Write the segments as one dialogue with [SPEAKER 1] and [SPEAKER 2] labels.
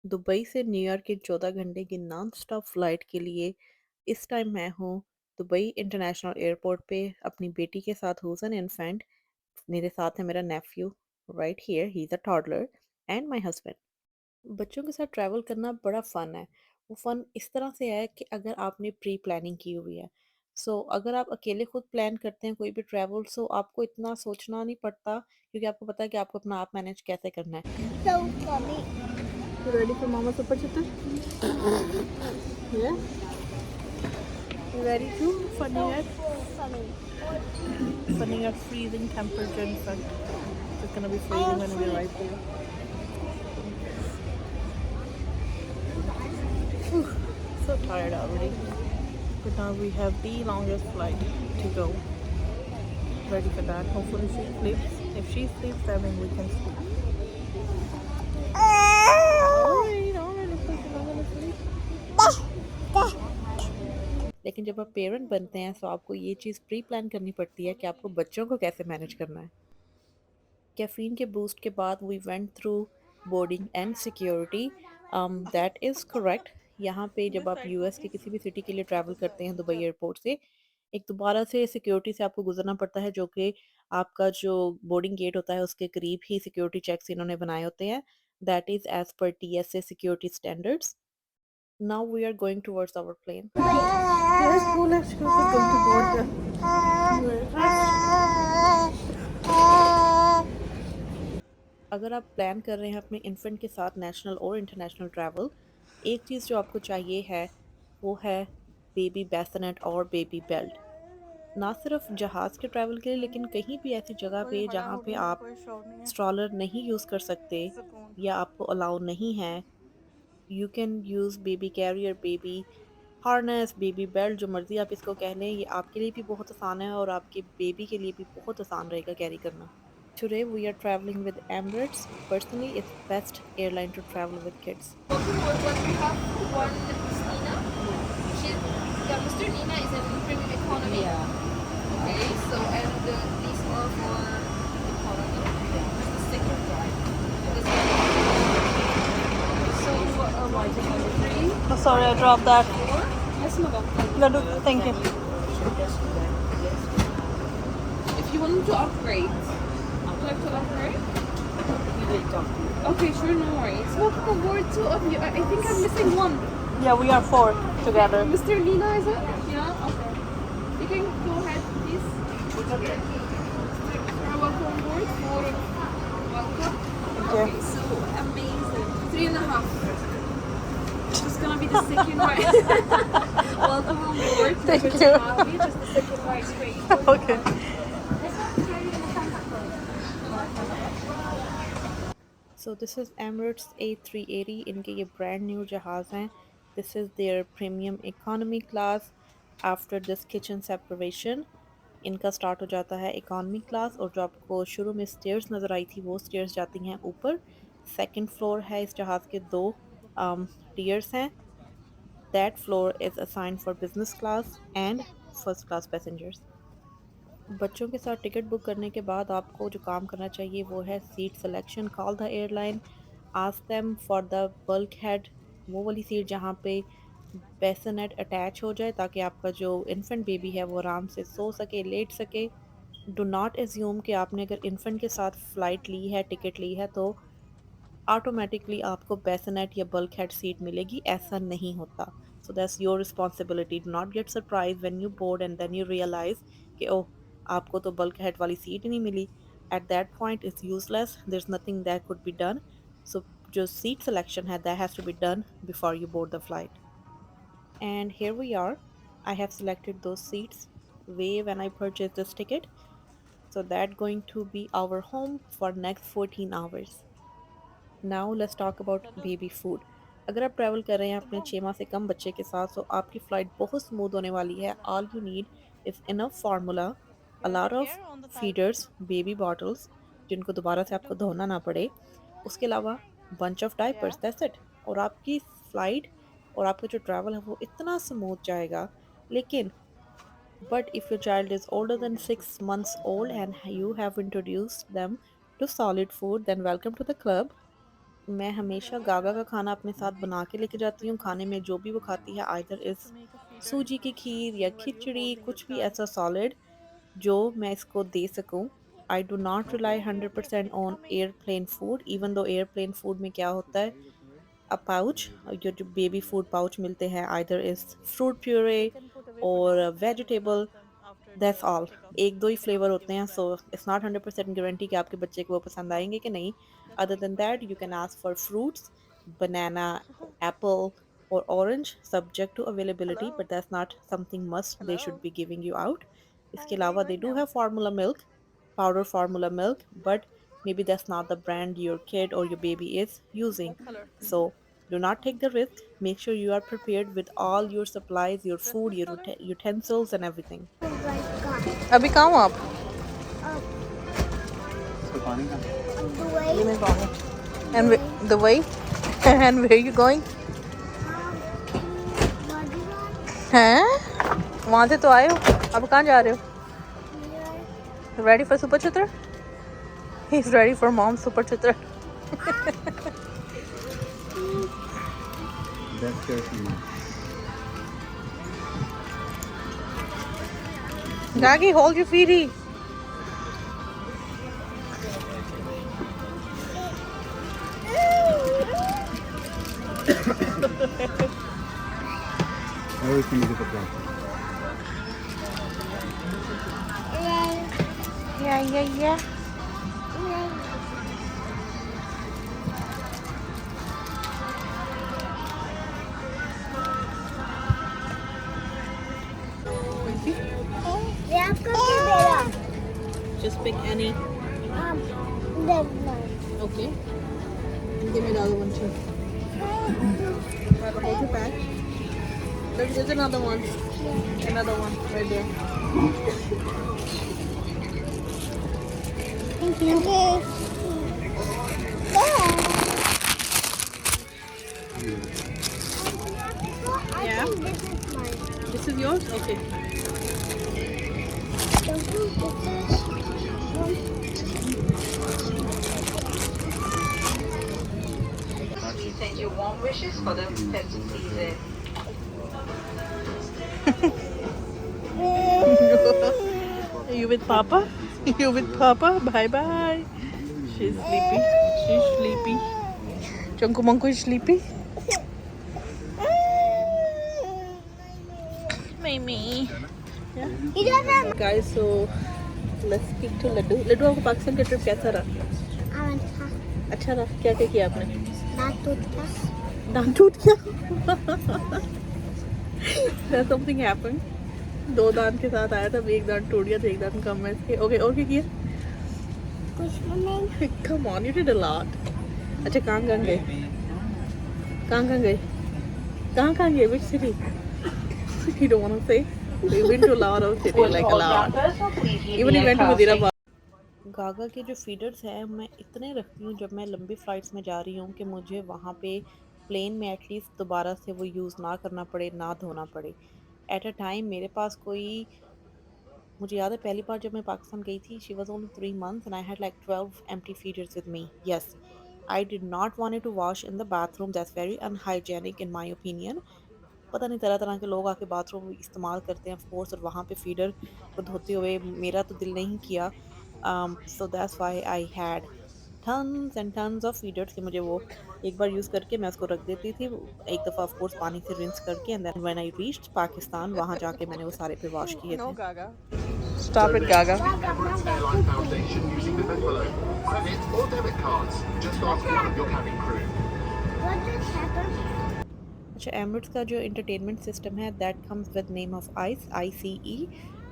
[SPEAKER 1] Dubai से New York की 14 घंटे की नॉन स्टॉप फ्लाइट के लिए इस टाइम मैं हूँ दुबई इंटरनेशनल एयरपोर्ट पे अपनी बेटी के साथ हुज एन इन्फेंट। मेरे साथ है मेरा nephew right here, he is a toddler and my husband. बच्चों के साथ ट्रैवल करना बड़ा फ़न है। वो फ़न इस तरह से है कि अगर आपने प्री प्लानिंग की हुई है। अगर आप अकेले खुद प्लान करते हैं कोई भी ट्रैवल, आपको इतना सोचना नहीं पड़ता, क्योंकि आपको पता है कि आपको अपना आप मैनेज कैसे करना है।
[SPEAKER 2] So funny.
[SPEAKER 1] You ready for Mama Super Chitta? Yeah? You ready too?
[SPEAKER 2] So funny.
[SPEAKER 1] Funny at freezing temperature in fact. It's gonna be
[SPEAKER 2] I
[SPEAKER 1] freezing
[SPEAKER 2] am
[SPEAKER 1] when we
[SPEAKER 2] free.
[SPEAKER 1] arrive there. Whew, so tired already. But now we have the longest flight to go. Ready for that. Hopefully she sleeps. If she sleeps, then we can sleep. Alright, alright, looks like you're not gonna sleep. लेकिन जब आप parent बनते हैं तो आपको ये चीज़ pre plan करनी पड़ती है कि आपको बच्चों को कैसे मैनेज करना है। कैफ़ीन के बूस्ट के बाद we went through boarding and security. That is correct. यहाँ पे जब आप यूएस के किसी भी सिटी के लिए ट्रैवल करते हैं दुबई एयरपोर्ट से, एक दोबारा से सिक्योरिटी से आपको गुजरना पड़ता है, जो कि आपका जो बोर्डिंग गेट होता है उसके करीब ही सिक्योरिटी चेक्स इन्होंने बनाए होते हैं। That is as per TSA security standards. Now we are going towards our plane. Let's go. We're going to board अगर आप प्लान कर रहे हैं अपने इन्फेंट के साथ नेशनल और इंटरनेशनल ट्रैवल, एक चीज़ जो आपको चाहिए है वो है बेबी बेसिनेट और बेबी बेल्ट। ना सिर्फ जहाज़ के ट्रैवल के लिए, लेकिन कहीं भी ऐसी जगह पे जहाँ पे आप स्ट्रॉलर नहीं यूज़ कर सकते या आपको अलाउ नहीं है, you can use baby carrier, baby harness, baby belt, जो मर्ज़ी आप इसको कह लें। ये आपके लिए भी बहुत आसान है और आपके बेबी के लिए भी बहुत आसान रहेगा कैरी करना। Today we are traveling with Emirates. Personally, it's best airline to travel with kids.
[SPEAKER 2] What we have one is Nina. She's yeah, Mr. Nina is in premium economy. Yeah. Okay, so and these are for economy. Yeah. That's the second one. This one. So one, two, three,
[SPEAKER 1] Oh, sorry, I dropped that.
[SPEAKER 2] four. Yes, madam.
[SPEAKER 1] Laddu, thank you.
[SPEAKER 2] If you want to upgrade, would you like to upgrade? Okay, sure, no worries. Welcome aboard, two of you. I think I'm missing one.
[SPEAKER 1] Yeah, we are four together.
[SPEAKER 2] Mr. Nina, is it? Yeah, okay. You can go ahead, please. You're welcome on board. For welcome.
[SPEAKER 1] Okay.
[SPEAKER 2] Okay, so amazing. 3.5. Just gonna be the second right. Welcome on board.
[SPEAKER 1] Thank
[SPEAKER 2] Pleasure
[SPEAKER 1] you.
[SPEAKER 2] to have you. Just the second right straight.
[SPEAKER 1] Okay. So this is Emirates A380. इनके ये brand new जहाज़ हैं। This is their premium economy class. After this kitchen separation, इनका start हो जाता है economy class, और जो आपको शुरू में स्टेयर्स नज़र आई थी वो स्टेयर्स जाती हैं ऊपर। सेकंड फ्लोर है इस जहाज़ के, दो टीयर्स हैं। That floor is assigned for business class and first class passengers. बच्चों के साथ टिकट बुक करने के बाद आपको जो काम करना चाहिए वो है seat selection. Call the airline, ask them for the bulk head, वो वाली सीट जहाँ पे बेसनेट अटैच हो जाए, ताकि आपका जो इन्फेंट बेबी है वो आराम से सो सके, लेट सके। डू नॉट एज्यूम कि आपने अगर इन्फेंट के साथ फ़्लाइट ली है, टिकट ली है, तो ऑटोमेटिकली आपको बेसनेट या बल्क हेड सीट मिलेगी, ऐसा नहीं होता। So that's your responsibility. Do not get surprised when you board and then you realise कि ओह, आपको तो बल्क हेड वाली सीट ही नहीं मिली। At that point is useless, there is nothing that could be done. सो जो सीट सिलेक्शन है that has to be done before you board the flight. And here we are. I have selected those seats way when I purchased this ticket. So that going to be our home for next 14 hours. Now let's talk about baby food. अगर आप travel कर रहे हैं अपने 6 माह से कम बच्चे के साथ, तो आपकी फ़्लाइट बहुत स्मूथ होने वाली है। All you need is enough formula, a lot of feeders, baby bottles जिनको दोबारा से आपको धोना ना पड़े, उसके अलावा bunch of diapers, that's it. और आपकी फ़्लाइट और आपका जो ट्रैवल है वो इतना स्मूथ जाएगा। लेकिन but if your child is older than 6 months old and you have introduced them to solid food, then welcome to the club. मैं हमेशा गागा का खाना अपने साथ बना के लेके जाती हूँ। खाने में जो भी वो खाती है, आइदर इज़ सूजी की खीर या खिचड़ी, कुछ भी ऐसा सॉलिड जो मैं इसको दे सकूँ। I do not rely 100% on airplane food, even though airplane food में क्या होता है, अ पाउच, your जो बेबी फूड पाउच मिलते हैं, आइदर इज फ्रूट प्यूरे और वेजिटेबल, दैट्स ऑल। एक दो ही फ्लेवर होते हैं, सो इट्स नॉट 100% गारंटी कि आपके बच्चे को वो पसंद आएंगे कि नहीं। Other than that you can ask for fruits, banana, apple और orange, subject to availability, but that's not something must they should be giving you out. इसके अलावा they do have formula milk, powder formula milk, but maybe that's not the brand your kid or your baby is using. So do not take the risk. Make sure you are prepared with all your supplies, your food, your utensils, and everything.
[SPEAKER 3] अभी कहाँ हो आप? ये मैं पानी. And the way? And where you going? हैं? वहाँ से तो आए हो. अब कहाँ जा रहे हो? Ready for Super Chitra? He's ready for Mom Super Chitra.
[SPEAKER 4] That's careful.
[SPEAKER 3] Gagi, hold your feetie.
[SPEAKER 4] Everything is a problem.
[SPEAKER 3] Yeah, yeah, yeah.
[SPEAKER 1] Just pick any.
[SPEAKER 5] That one.
[SPEAKER 1] Okay. Give me the other one too. Hold your back. There's another one. Another one right there.
[SPEAKER 5] Thank you. Okay.
[SPEAKER 1] Yeah.
[SPEAKER 5] This is mine.
[SPEAKER 1] This is yours? Okay.
[SPEAKER 5] Don't you this is one?
[SPEAKER 3] Send you warm wishes for the festive season. You with Papa? You with Papa? Bye bye. She's sleepy. She's sleepy. Chunku Manku is sleepy. Mimi.
[SPEAKER 5] He doesn't.
[SPEAKER 1] Guys, so let's speak to Laddu. Laddu, आपको पाकिस्तान का trip कैसा रहा?
[SPEAKER 5] I want to
[SPEAKER 1] अच्छा रहा? क्या क्या किया आपने?
[SPEAKER 5] not toothpaste.
[SPEAKER 1] दांत टूट गया? There's something happened. दो दांत के साथ आया था, एक दांत टूट गया था, एक दांत कम है इसके. ओके, और क्या किया?
[SPEAKER 5] Kush morning.
[SPEAKER 1] Come on, you did a lot. अच्छा, कहाँ कहाँ गए? कहाँ गए? कहाँ गए? Which city? You don't want to say? We went to a lot of cities, like a lot. Even we went to Hyderabad. गागा के जो फीडर्स हैं, मैं इतने रखती हूँ जब मैं लंबी फ़्लाइट्स में जा रही हूँ कि मुझे वहाँ पे प्लेन में एटलीस्ट दोबारा से वो यूज़ ना करना पड़े, ना धोना पड़े। एट अ टाइम मेरे पास कोई, मुझे याद है पहली बार जब मैं पाकिस्तान गई थी, she was only 3 months and I had like 12 empty feeders with me. Yes, I did not wanted to wash in the bathroom, that's very unhygienic in my opinion. पता नहीं तरह-तरह के लोग आके बाथरूम इस्तेमाल करते हैं ऑफ कोर्स, और वहाँ पे फीडर को धोते हुए मेरा तो दिल नहीं किया। So that's why I had tons and tons of feeders कि मुझे वो एक बार यूज़ करके मैं उसको रख देती थी। एक दफ़ा ऑफ कोर्स पानी से रिंस करके, and then when I reached Pakistan, वहाँ जाके मैंने वो सारे फिर वॉश किए
[SPEAKER 3] No,
[SPEAKER 1] थे।
[SPEAKER 3] Gaga. Stop it, Gaga.
[SPEAKER 6] Airline Foundation using this envelope. Credit or debit cards. Just ask one of your cabin crew.
[SPEAKER 5] What just happened?
[SPEAKER 1] अच्छा, एमिरेट्स का जो एंटरटेनमेंट सिस्टम है, that comes with name of ice, ICE।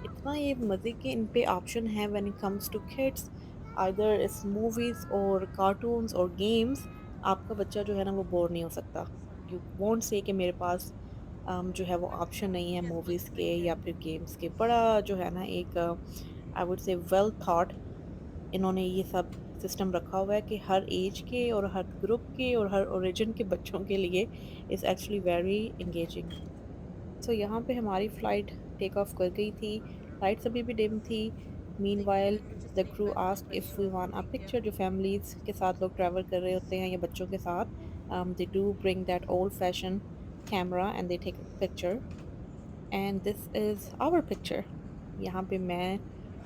[SPEAKER 1] इतना ये मज़े के इन पे ऑप्शन है when it comes to kids, either it's movies और कार्टून्स और गेम्स। आपका बच्चा जो है ना वो बोर नहीं हो सकता। यू वोंट से कि मेरे पास जो है वो ऑप्शन नहीं है मूवीज़ के या फिर गेम्स के। बड़ा जो है ना एक, I would say well thought इन्होंने ये सब सिस्टम रखा हुआ है कि हर एज के और हर ग्रुप के और हर ओरिजिन के बच्चों के लिए इज़ एक्चुअली वेरी इंगेजिंग। सो यहाँ पे हमारी फ़्लाइट टेक ऑफ कर गई थी। लाइट्स अभी भी डिम थी। Meanwhile, the crew asked if we want a picture. जो families के साथ लोग travel कर रहे होते हैं या बच्चों के साथ, they do bring that old-fashioned camera and they take a picture. And this is our picture. यहाँ पे मैं,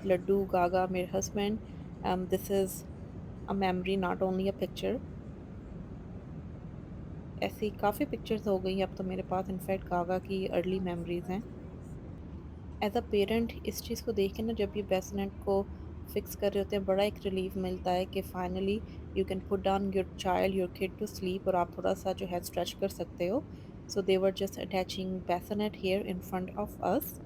[SPEAKER 1] लड्डू, गागा, मेरे husband. This is a memory, not only a picture. ऐसी काफ़ी पिक्चर्स हो गई अब तो मेरे पास, इनफैक्ट गागा की अर्ली मेमोरीज हैं। एज अ पेरेंट इस चीज़ को देख के ना, जब ये बेसनेट को फिक्स कर रहे होते हैं, बड़ा एक रिलीफ मिलता है कि finally you can put down your child, your kid to sleep, और आप थोड़ा सा जो है स्ट्रेच कर सकते हो। So they were just attaching bassinet here in front of us.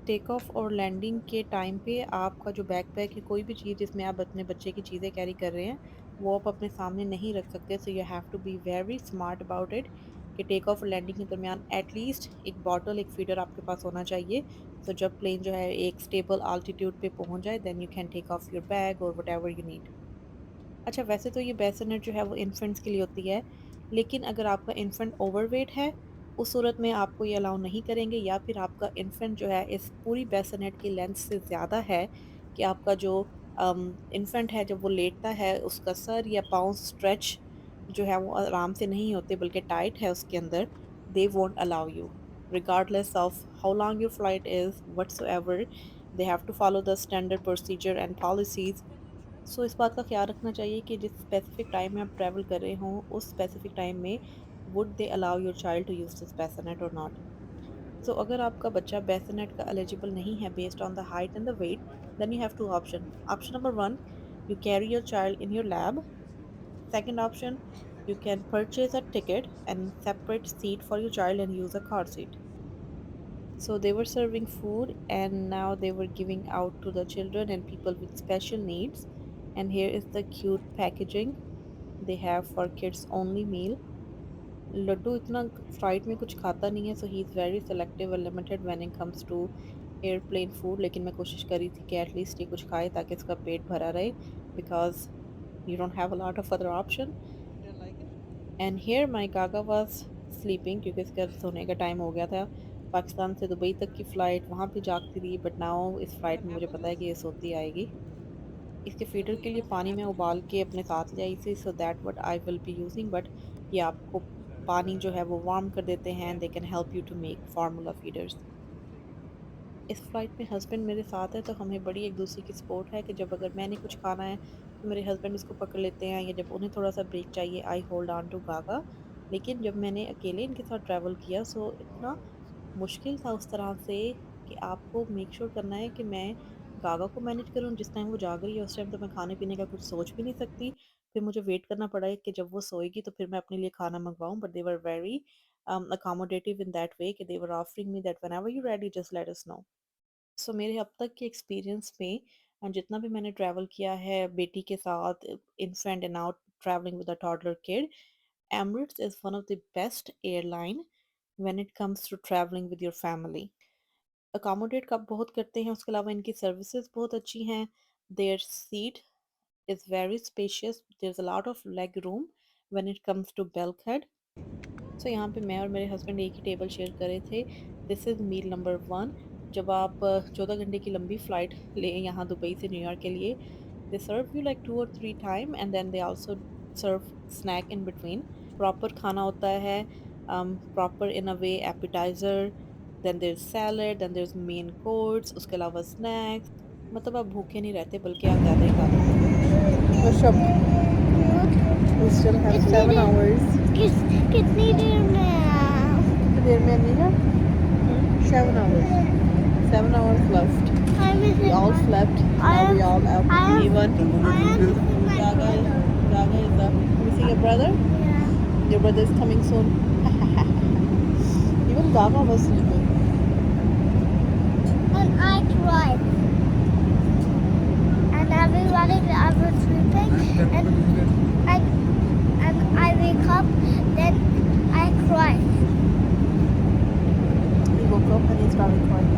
[SPEAKER 1] Take off और लैंडिंग के टाइम पे आपका जो बैकपैक है, कोई भी चीज़ जिसमें आप अपने बच्चे की चीज़ें कैरी कर रहे हैं, वो आप अपने सामने नहीं रख सकते। So you have to be very smart about it कि टेक ऑफ और लैंडिंग के दरमियान एटलीस्ट एक बॉटल, एक फीडर आपके पास होना चाहिए। सो जब प्लेन जो है एक स्टेबल आल्टीट्यूड पे पहुंच जाए, then you can take off your bag और वट एवर यू नीड। अच्छा, वैसे तो ये बेसिनेट जो है वो इन्फेंट्स के लिए होती है, लेकिन अगर आपका इन्फेंट ओवरवेट है, उस सूरत में आपको ये अलाउ नहीं करेंगे, या फिर आपका इन्फेंट जो है इस पूरी बेसिनेट की लेंथ से ज़्यादा है कि आपका जो इन्फेंट है, जब वो लेटता है, उसका सर या पाँव स्ट्रेच जो है वो आराम से नहीं होते बल्कि टाइट है उसके अंदर, they won't allow you regardless of how long your flight is whatsoever. They have to follow the standard procedure and policies. सो इस बात का ख्याल रखना चाहिए कि जिस स्पेसिफिक टाइम में आप ट्रैवल कर रहे हों, उस स्पेसिफिक टाइम में would they allow your child to use this bassinet और नॉट। सो अगर आपका बच्चा बेसिनेट का एलिजिबल नहीं है based on the height and the weight, then you have two option. Option number one, you carry your child in your lab. Second option, you can purchase a ticket and separate seat for your child and use a car seat. So they were serving food and now they were giving out to the children and people with special needs. And here is the cute packaging they have for kids only meal. Laddoo इतना flight में कुछ खाता नहीं है, so he is very selective and limited when it comes to airplane food, लेकिन मैं कोशिश करी थी कि एटलीस्ट ये कुछ खाए ताकि इसका पेट भरा रहे, because you don't have a lot of other option. And here my gaga was sleeping क्योंकि इसका सोने का टाइम हो गया था। पाकिस्तान से दुबई तक की फ़्लाइट, वहाँ पे जागती रही, बट नाउ इस फ़्लाइट में मुझे पता है कि ये सोती आएगी। इसके फीडर के लिए पानी मैं उबाल के अपने साथ ले आई थी, so that what I will be using, but ये आपको पानी जो है वो वार्म कर देते हैं, they can help you to make formula feeders. इस फ्लाइट में हस्बैंड मेरे साथ है, तो हमें बड़ी एक दूसरे की सपोर्ट है कि जब अगर मैंने कुछ खाना है तो मेरे हस्बैंड इसको पकड़ लेते हैं, या जब उन्हें थोड़ा सा ब्रेक चाहिए, आई होल्ड ऑन टू गागा। लेकिन जब मैंने अकेले इनके साथ ट्रैवल किया, सो इतना मुश्किल था उस तरह से कि आपको मेक श्योर करना है कि मैं गागा को मैनेज करूँ, जिस टाइम वो जाग रही है उस टाइम तो मैं खाने पीने का कुछ सोच भी नहीं सकती। फिर मुझे वेट करना पड़ा है कि जब वो सोएगी तो फिर मैं अपने लिए खाना मंगवाऊँ, but they were very accommodative in that way कि they were offering me that whenever you're ready just let us know. सो मेरे अब तक के एक्सपीरियंस में जितना भी मैंने ट्रैवल किया है बेटी के साथ, infant and out travelling with a toddler kid, Emirates is one of the best airline when it comes to traveling with your family. Accommodate का बहुत करते हैं, उसके अलावा इनकी सर्विसेज बहुत अच्छी हैं। There seat is very spacious, there is a lot of legroom when it comes to bulkhead. So यहाँ पे मैं और मेरे हस्बैंड एक ही टेबल शेयर कर रहे थे। This is meal number one. जब आप 14 घंटे की लंबी फ़्लाइट लें यहाँ दुबई से न्यूयॉर्क के लिए, they serve you like 2 or 3 time and then they also serve snack in between. Proper खाना होता है, proper in a way appetizer, then there is salad, then there is main course, उसके अलावा snacks. मतलब आप भूखे नहीं रहते बल्कि आप ज़्यादा ही खा लेते हैं। We still have
[SPEAKER 5] कितनी
[SPEAKER 1] 7
[SPEAKER 5] देर
[SPEAKER 1] hours.
[SPEAKER 5] कितनी देर में
[SPEAKER 1] कितनी देर में नहीं है? 7 hours. 7 hours left. We all slept. Now we all up. Even Gaga is up. You see your brother? Your brother is coming soon. Even Gaga was sleeping.
[SPEAKER 5] And I cried. And everybody was sleeping. And I wake up. Then I cry.
[SPEAKER 1] He woke up and he started crying.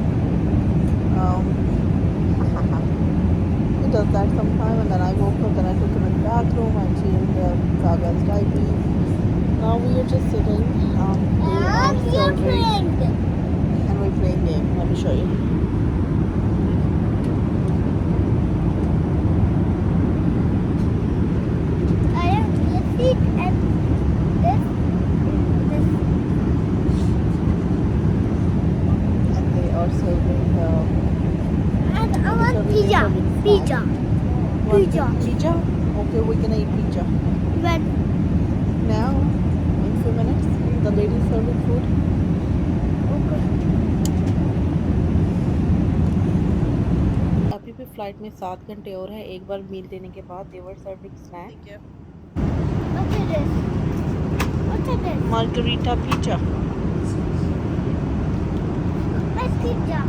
[SPEAKER 1] He does that sometime, and then I woke up and I took him in the bathroom. I changed Gaga's diaper. Now we are just sitting. They are
[SPEAKER 5] And you're
[SPEAKER 1] serving,
[SPEAKER 5] playing.
[SPEAKER 1] and we're playing game. Let me show you.
[SPEAKER 3] lady serving food.
[SPEAKER 1] अभी भी flight में 7 घंटे और है। एक बार मील लेने के बाद दे वर सर्विंग स्नैक।
[SPEAKER 3] ठीक है।
[SPEAKER 5] What is this? What is this?
[SPEAKER 3] Margarita pizza.
[SPEAKER 5] Let's pizza.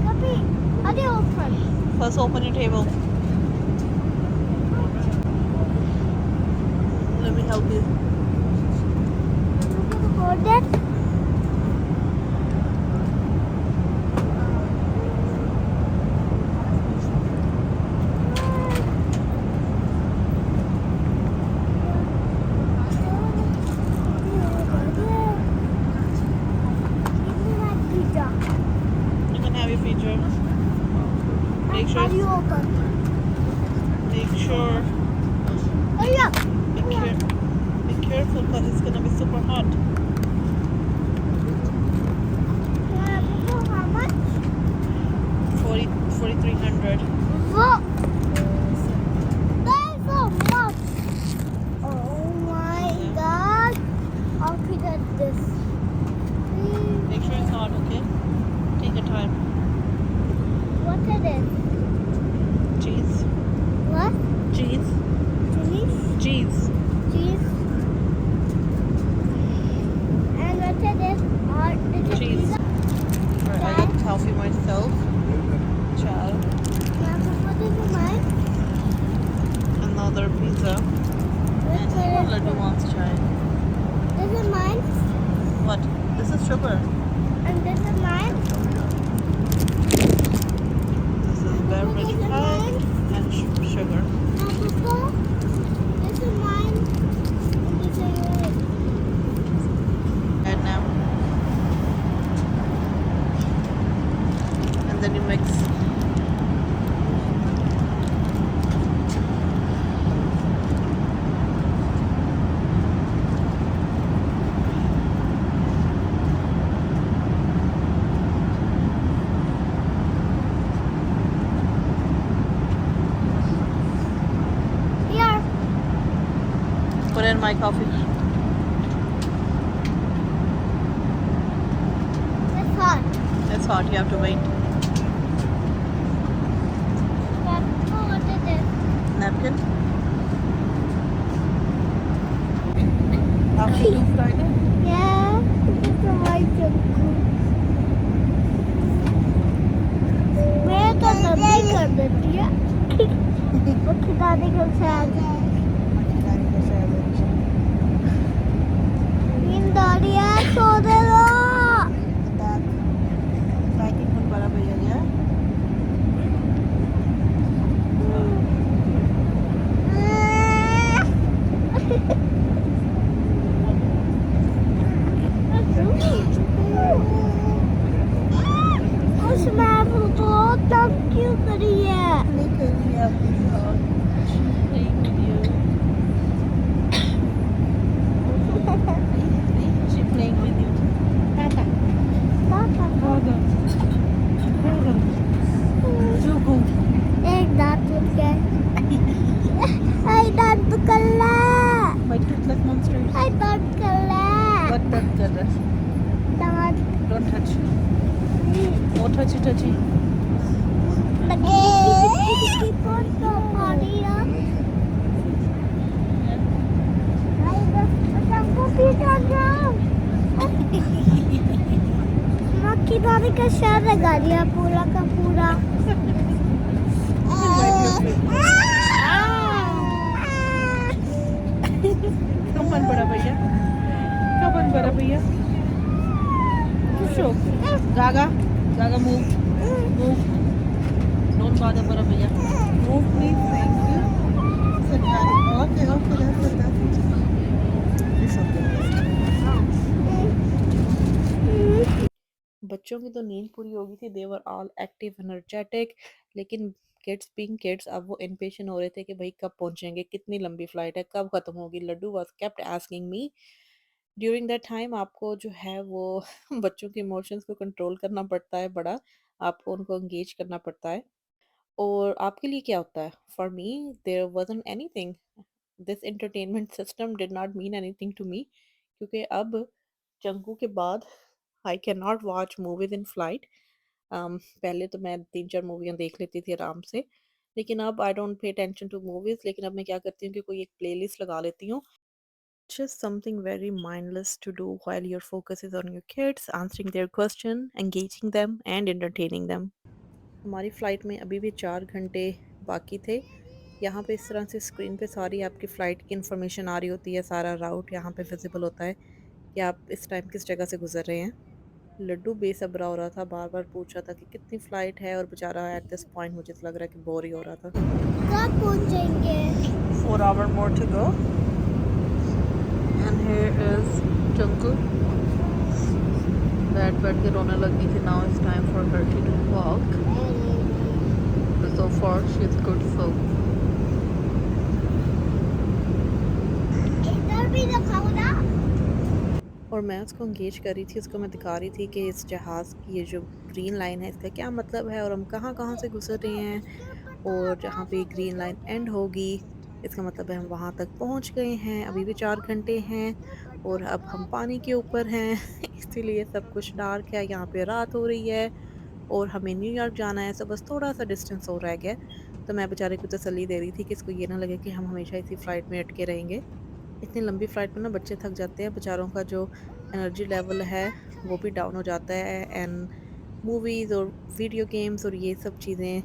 [SPEAKER 5] Puppy, are they open?
[SPEAKER 3] First open your table. Let me help you.
[SPEAKER 5] I'm gonna hold it.
[SPEAKER 3] You can have your pizza. Make sure.
[SPEAKER 5] Are you open?
[SPEAKER 3] Make sure.
[SPEAKER 5] Hurry up!
[SPEAKER 3] Be careful, because it's gonna be super hot.
[SPEAKER 5] How much?
[SPEAKER 3] 4,300.
[SPEAKER 5] Look! There's so much! Oh my god! How could I do this?
[SPEAKER 3] Make sure it's hot, okay? Take your time.
[SPEAKER 5] What is it?
[SPEAKER 3] Cheese.
[SPEAKER 5] What?
[SPEAKER 3] Cheese.
[SPEAKER 5] Cheese?
[SPEAKER 3] Cheese.
[SPEAKER 5] Cheese? And what is it? Is it
[SPEAKER 3] Cheese.
[SPEAKER 5] pizza?
[SPEAKER 3] Alright, I got coffee myself. Ciao.
[SPEAKER 5] Yeah, but what is it mine?
[SPEAKER 3] Another pizza. And
[SPEAKER 5] What
[SPEAKER 3] even
[SPEAKER 5] is
[SPEAKER 3] Laddu
[SPEAKER 5] it?
[SPEAKER 3] wants chai.
[SPEAKER 5] This is mine?
[SPEAKER 3] What? This is sugar.
[SPEAKER 5] And this is mine?
[SPEAKER 3] This is beverage
[SPEAKER 5] This is
[SPEAKER 3] pie
[SPEAKER 5] mine?
[SPEAKER 3] and sugar.
[SPEAKER 5] Now, Papa, this is mine. And this is yours.
[SPEAKER 3] And now. And then you mix.
[SPEAKER 5] Here.
[SPEAKER 3] Put in my coffee.
[SPEAKER 5] That's hot.
[SPEAKER 3] It's hot, you have to wait.
[SPEAKER 5] Papa, what is this?
[SPEAKER 3] Napkin. After 2 Friday.
[SPEAKER 5] Yeah, this is my chocolate. मैं तो नब्बे कर देती है वो खिलाने का शायद नींद आ रही है सो दे दो
[SPEAKER 3] Packing pun bada भैया गया.
[SPEAKER 5] उसमें बहुत तंग क्यों करी है
[SPEAKER 3] Thank you. She playing with you.
[SPEAKER 5] एक दांत टूट गया एक दांत कल्ला
[SPEAKER 3] My toothless monsters.
[SPEAKER 5] एक दांत कल्ला
[SPEAKER 3] What that color?
[SPEAKER 5] दांत
[SPEAKER 3] Don't touch. No touchy.
[SPEAKER 5] लगी कौन सा पानी है हमको भी डालना मक्खी दाने का शहर लगा दिया पूरा का पूरा
[SPEAKER 3] Come on, बड़ा भैया. Come on, बड़ा भैया. Show. Gaga, move. Don't bother, बड़ा भैया. Move, please. Thank you. Sit down. Okay, that's it. You show.
[SPEAKER 1] बच्चों की तो नींद पूरी हो गई थी। दे वर ऑल एक्टिव एनर्जेटिक। लेकिन किड्स बीइंग किड्स अब वो इम्पेशेंट हो रहे थे कि भाई कब पहुंचेंगे, कितनी लंबी फ्लाइट है, कब खत्म होगी। Laddu was kept asking me during that time. आपको जो है वो बच्चों के इमोशंस को कंट्रोल करना पड़ता है बड़ा। आपको उनको एंगेज करना पड़ता है। और आपके लिए क्या होता है? For me there wasn't anything. This entertainment system did not mean anything to me, क्योंकि अब चंकू के बाद I can not watch movies in flight. पहले तो मैं 3-4 मूवियाँ देख लेती थी आराम से, लेकिन अब I don't pay attention to movies. लेकिन अब मैं क्या करती हूँ कि कोई एक प्लेलिस्ट लगा लेती हूँ। Just something very mindless to do while your focus is on your kids, answering their question, engaging them and entertaining them. हमारी फ़्लाइट में अभी भी 4 घंटे बाकी थे। यहाँ पे इस तरह से स्क्रीन पे सारी आपकी फ़्लाइट की इन्फॉर्मेशन आ रही होती है, सारा राउट यहाँ पे विज़िबल होता है कि आप इस टाइम किस जगह से गुज़र रहे हैं। लड्डू बेसब्रा हो रहा था, बार-बार पूछ रहा था कि कितनी फ़्लाइट है, और बेचारा एट दिस पॉइंट मुझे तो लग रहा है कि बोर ही हो रहा था।
[SPEAKER 5] कब पहुंचेंगे?
[SPEAKER 3] 4 hours more to go. And here is Chunku. That बैठ के रोने लगी थी. Now it's time for her to walk. But so far she's good. So
[SPEAKER 5] इधर भी दिखाओ ना।
[SPEAKER 1] और मैं उसको एंगेज कर रही थी, उसको मैं दिखा रही थी कि इस जहाज़ की ये जो ग्रीन लाइन है इसका क्या मतलब है, और हम कहाँ-कहाँ से गुज़र रहे हैं, और जहाँ पे ग्रीन लाइन एंड होगी इसका मतलब है हम वहाँ तक पहुँच गए हैं। अभी भी 4 घंटे हैं और अब हम पानी के ऊपर हैं इसीलिए सब कुछ डार्क है, यहाँ पे रात हो रही है और हमें न्यूयॉर्क जाना है, तो बस थोड़ा-सा डिस्टेंस और रह गया है। तो मैं बेचारे को तसल्ली दे रही थी कि इसको ये ना लगे कि हम हमेशा इसी फ्लाइट में अटके रहेंगे। इतनी लंबी फ्लाइट में ना बच्चे थक जाते हैं, बेचारों का जो एनर्जी लेवल है वो भी डाउन हो जाता है, एंड मूवीज़ और वीडियो गेम्स और ये सब चीज़ें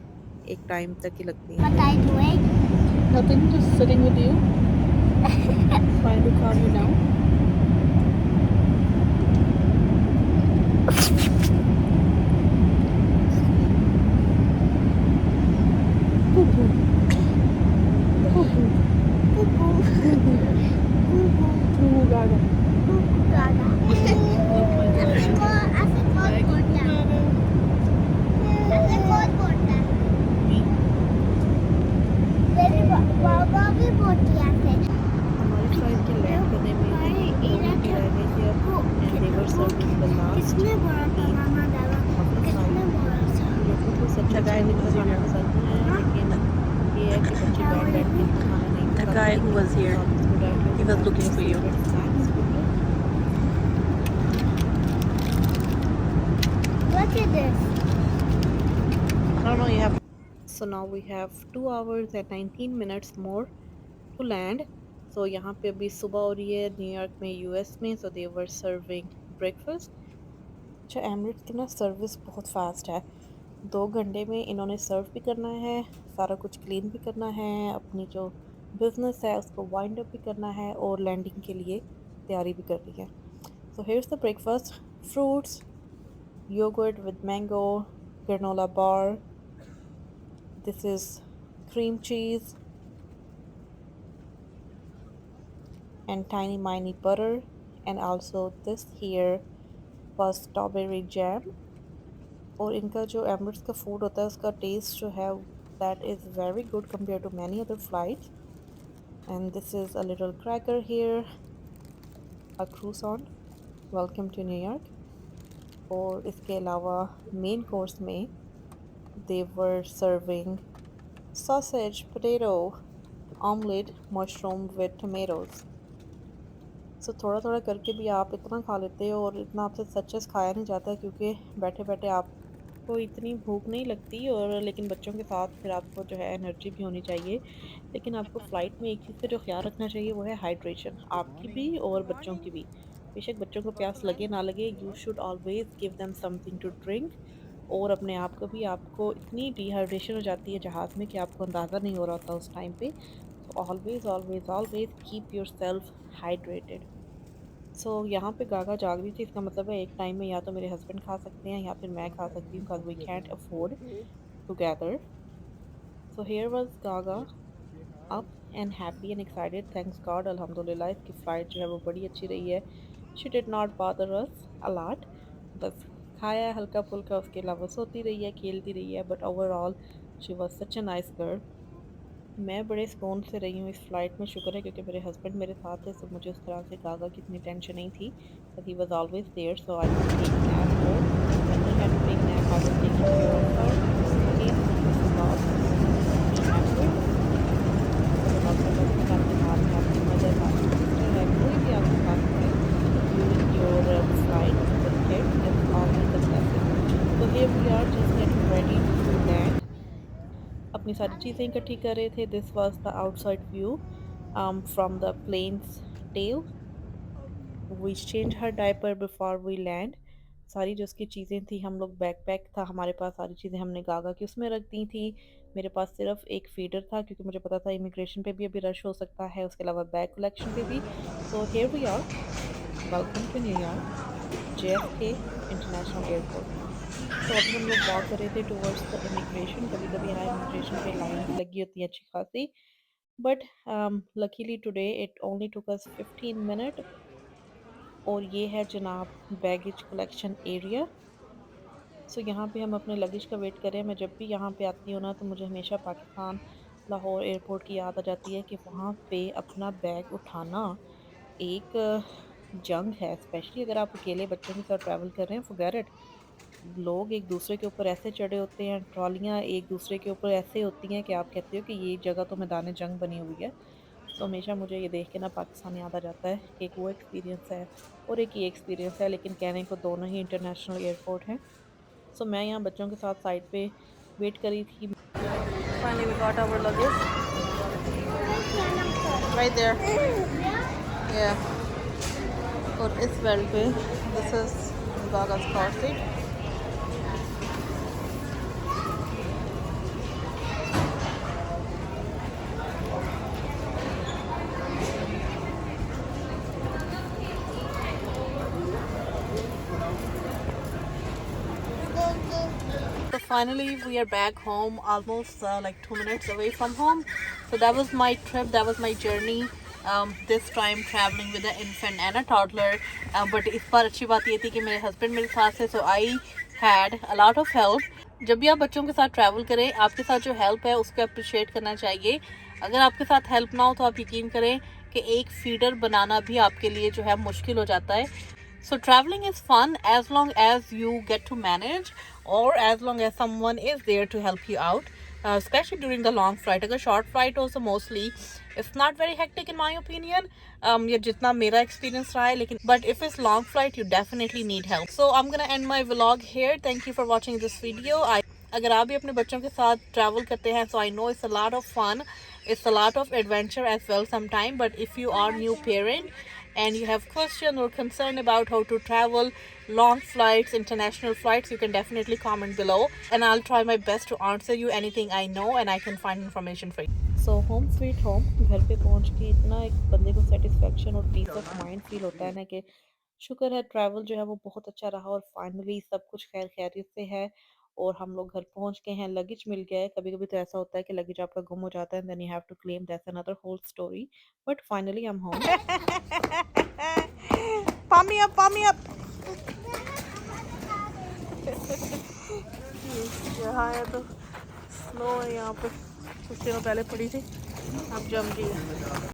[SPEAKER 1] एक टाइम तक ही लगती हैं।
[SPEAKER 5] What are you doing?
[SPEAKER 1] Nothing, just sitting with you, trying to calm you down. Cuckoo Gaga. हमारी फ्लाइट के लैंड करने में 2 घंटे रह गए थे अब, and they were serving the last लोगों को सब्जी खाना पसंद है, लेकिन ये है कि बच्चे बैठ-बैठ के इतना खाना नहीं
[SPEAKER 3] the
[SPEAKER 1] खा
[SPEAKER 3] guy
[SPEAKER 1] सकते,
[SPEAKER 3] who was here,
[SPEAKER 1] तो आप इसको directly
[SPEAKER 3] he was looking for you.
[SPEAKER 1] Snacks with you.
[SPEAKER 5] Look at this.
[SPEAKER 1] I don't know, you have. So now we have 2 hours and 19 minutes more to land. So यहाँ पे अभी सुबह हो रही है न्यूयॉर्क में, यूएस में, so they were serving breakfast. अच्छा, एमिरेट्स की ना सर्विस बहुत फास्ट है। 2 घंटे में इन्होंने सर्व भी करना है, सारा कुछ क्लीन भी करना है, अपनी जो बिजनेस है उसको वाइंड अप भी करना है, और लैंडिंग के लिए तैयारी भी करनी है। So here's the breakfast: fruits, yogurt with mango, granola bar, this is cream cheese and tiny mini butter, and also this here was strawberry jam. और इनका जो एमिरेट्स का फूड होता है उसका टेस्ट जो है that is very good compare to many other flights. And this is a little cracker here, a croissant, welcome to New York. और इसके अलावा मेन कोर्स में they were serving sausage, potato, omelette, mushroom with tomatoes. So थोड़ा थोड़ा करके भी आप इतना खा लेते हो, और इतना आपसे सचेस खाया नहीं जाता क्योंकि बैठे बैठे आपको इतनी भूख नहीं लगती, और लेकिन बच्चों के साथ फिर आपको जो है एनर्जी भी होनी चाहिए। लेकिन आपको फ़्लाइट में एक चीज़ का जो ख्याल रखना चाहिए वो है हाइड्रेशन, आपकी भी और बच्चों की भी। बेशक बच्चों को प्यास लगे ना लगे, you should always give them something to drink. और अपने आप को भी, आपको इतनी डिहाइड्रेशन हो जाती है जहाज़ में कि आपको अंदाज़ा नहीं हो रहा होता उस टाइम पे। So always always always keep yourself hydrated. So यहाँ पे गागा जाग रही थी, इसका मतलब है एक टाइम में या तो मेरे हस्बैंड खा सकते हैं या फिर मैं खा सकती हूँ, because we can't afford together. So here was gaga up and happy and excited, thanks God, अल्हम्दुलिल्लाह इसकी फ़्लाइट जो है वो बड़ी अच्छी रही है। She did not bother us a lot, बस खाया है हल्का-फुल्का, उसके अलावा सोती रही है, खेलती रही है, but overall she was such a nice girl. मैं बड़े सुकून से रही हूँ इस फ्लाइट में, शुक्र है क्योंकि मेरे हस्बैंड मेरे साथ थे, सो मुझे उस तरह से गागा की इतनी टेंशन नहीं थी, but he was always there, so I could take nap more. When he had to take nap I was taking care of her. Again this is about me Emirates, तो मैं आपको बस निकाल के साथ अपनी सारी चीज़ें इकट्ठी कर रहे थे। This was the outside view from the plane's tail. We change her diaper before we land. सारी जो उसकी चीज़ें थी, हम लोग बैकपैक था हमारे पास, सारी चीज़ें हमने गागा की उसमें रख दी थी। मेरे पास सिर्फ एक फीडर था क्योंकि मुझे पता था इमिग्रेशन पे भी अभी रश हो सकता है, उसके अलावा बैग कलेक्शन पे भी। So here we are, welcome to New York JFK international airport. तो अभी हम लोग वॉक कर रहे थे टुवर्ड्स द इमिग्रेशन। कभी कभी यहाँ इमिग्रेशन पे लाइन लगी होती है अच्छी खासी, but luckily today it only took us 15 minute. और ये है जनाब बैगेज कलेक्शन एरिया। सो यहाँ पे हम अपने लगेज का वेट कर रहे हैं। मैं जब भी यहाँ पे आती हूँ ना, तो मुझे हमेशा पाकिस्तान लाहौर एयरपोर्ट की याद आ जाती है कि वहाँ पे अपना बैग उठाना एक जंग है। स्पेशली अगर आप अकेले बच्चों के साथ ट्रैवल कर रहे हैं, फॉरगेट इट। लोग एक दूसरे के ऊपर ऐसे चढ़े होते हैं, ट्रॉलियाँ एक दूसरे के ऊपर ऐसे होती हैं कि आप कहते हो कि ये जगह तो मैदान जंग बनी हुई है। सो हमेशा मुझे ये देख के ना पाकिस्तान याद आ जाता है कि एक वो एक्सपीरियंस है और एक ये एक्सपीरियंस है, लेकिन कहने को दोनों ही इंटरनेशनल एयरपोर्ट हैं। सो मैं यहाँ बच्चों के साथ साइड पे वेट करी थी।
[SPEAKER 3] Finally, we got our luggage right there. Yeah. और इस बेल्ट पे, this is Gaga's car seat. So finally we are back home, almost like 2 minutes away from home. So that was my trip, that was my journey. This time traveling with an infant and a toddler. But इस बार अच्छी बात ये थी कि मेरे husband मेरे साथ थे, so I had a lot of help. जब भी आप बच्चों के साथ ट्रैवल करें, आपके साथ जो हेल्प है उसको अप्रिशिएट करना चाहिए। अगर आपके साथ हेल्प ना हो तो आप यकीन करें कि एक फीडर बनाना भी आपके लिए जो है मुश्किल हो जाता है। So traveling is fun as long as you get to manage, or as long as someone is there to help you out, especially during the long flight. अगर short flight हो so mostly it's not very hectic in my opinion. ये जितना मेरा experience रहा है, लेकिन but if it's long flight you definitely need help. So I'm gonna end my vlog here. Thank you for watching this video. अगर आप भी अपने बच्चों के साथ ट्रैवल करते हैं, so I know it's a lot of fun, it's a lot of adventure as well sometime. But if you are new parent and you have question or concern about how to travel long flights, international flights, you can definitely comment below and I'll try my best to answer you anything I know and I can find information for you.
[SPEAKER 1] So home sweet home, घर पे पहुंच के इतना एक बंदे को satisfaction और piece of mind feel होता है ना कि शुक्र है ट्रैवल जो है वो बहुत अच्छा रहा और फाइनली सब कुछ खैर खैरियत से है। और हम लोग घर पहुंच गए हैं, लगेज मिल गया है। कभी कभी तो ऐसा होता है कि लगेज आपका गुम हो जाता है, then you have to claim, that's another whole story, but finally I am home.
[SPEAKER 3] Pump me up. यहाँ है तो स्नो है, यहाँ पे कुछ दिनों पहले पड़ी थी, अब जम गई है।